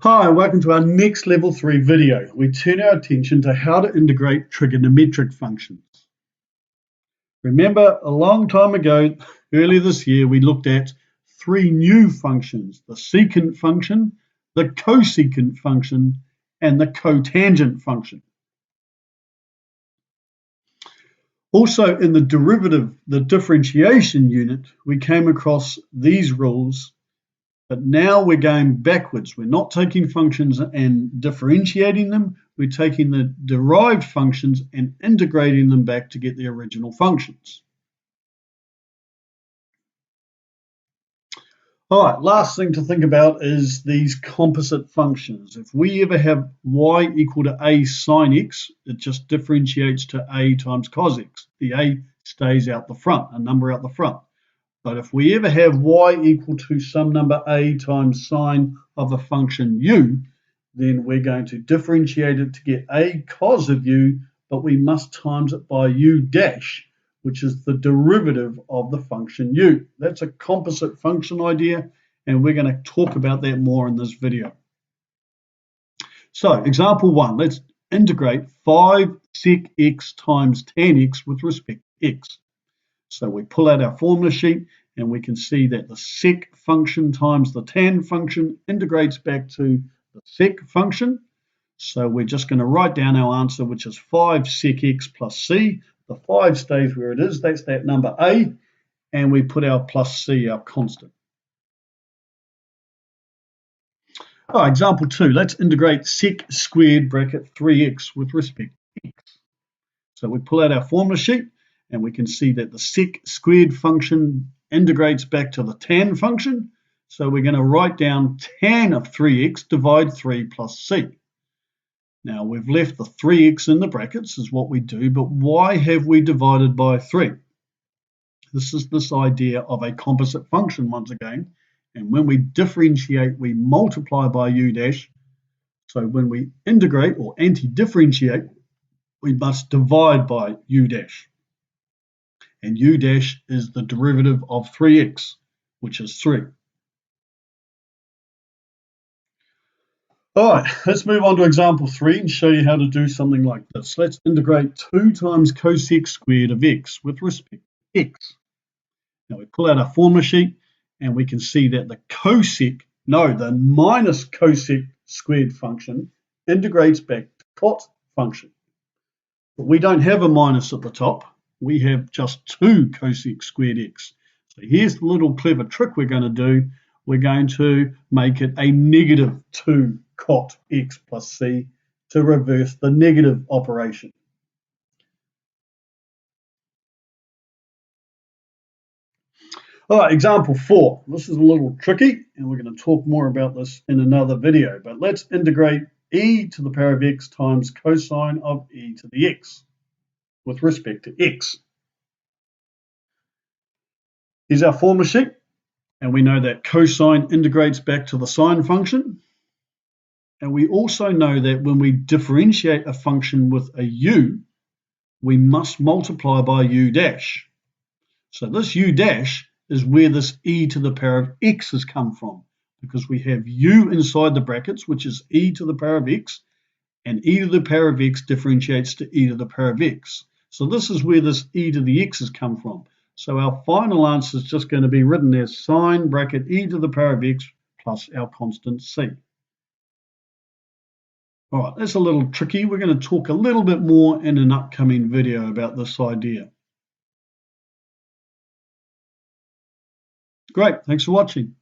Hi, and welcome to our next Level 3 video. We turn our attention to how to integrate trigonometric functions. Remember, a long time ago, earlier this year, we looked at three new functions: the secant function, the cosecant function, and the cotangent function. Also, in the derivative, the differentiation unit, we came across these rules. But now we're going backwards. We're not taking functions and differentiating them. We're taking the derived functions and integrating them back to get the original functions. All right, last thing to think about is these composite functions. If we ever have y equal to a sine x, it just differentiates to a times cos x. The a stays out the front, a number out the front. But if we ever have y equal to some number a times sine of a function u, then we're going to differentiate it to get a cos of u, but we must times it by u dash, which is the derivative of the function u. That's a composite function idea, and we're going to talk about that more in this video. So, example 1, let's integrate 5 sec x times tan x with respect to x. So we pull out our formula sheet and we can see that the sec function times the tan function integrates back to the sec function. So we're just going to write down our answer, which is 5 sec x plus c. The 5 stays where it is, that's that number a, and we put our plus c, our constant. All right, example 2, let's integrate sec squared bracket 3x with respect to x. So we pull out our formula sheet, and we can see that the sec squared function integrates back to the tan function. So we're going to write down tan of 3x divide 3 plus c. Now we've left the 3x in the brackets is what we do, but why have we divided by 3? This is this idea of a composite function once again. And when we differentiate, we multiply by u dash. So when we integrate or anti-differentiate, we must divide by u dash. And u dash is the derivative of 3x, which is 3. All right, let's move on to example 3 and show you how to do something like this. Let's integrate 2 times cosec squared of x with respect to x. Now we pull out our formula sheet and we can see that the minus cosec squared function integrates back to cot function. But we don't have a minus at the top. We have just 2 cosec squared x. So here's the little clever trick we're going to do. We're going to make it a negative 2 cot x plus c to reverse the negative operation. All right, example 4. This is a little tricky, and we're going to talk more about this in another video. But let's integrate e to the power of x times cosine of e to the x with respect to x. Here's our formula sheet, and we know that cosine integrates back to the sine function. And we also know that when we differentiate a function with a u, we must multiply by u dash. So this u dash is where this e to the power of x has come from, because we have u inside the brackets, which is e to the power of x, and e to the power of x differentiates to e to the power of x. So this is where this e to the x has come from. So our final answer is just going to be written as sine bracket e to the power of x plus our constant c. All right, that's a little tricky. We're going to talk a little bit more in an upcoming video about this idea. Great, thanks for watching.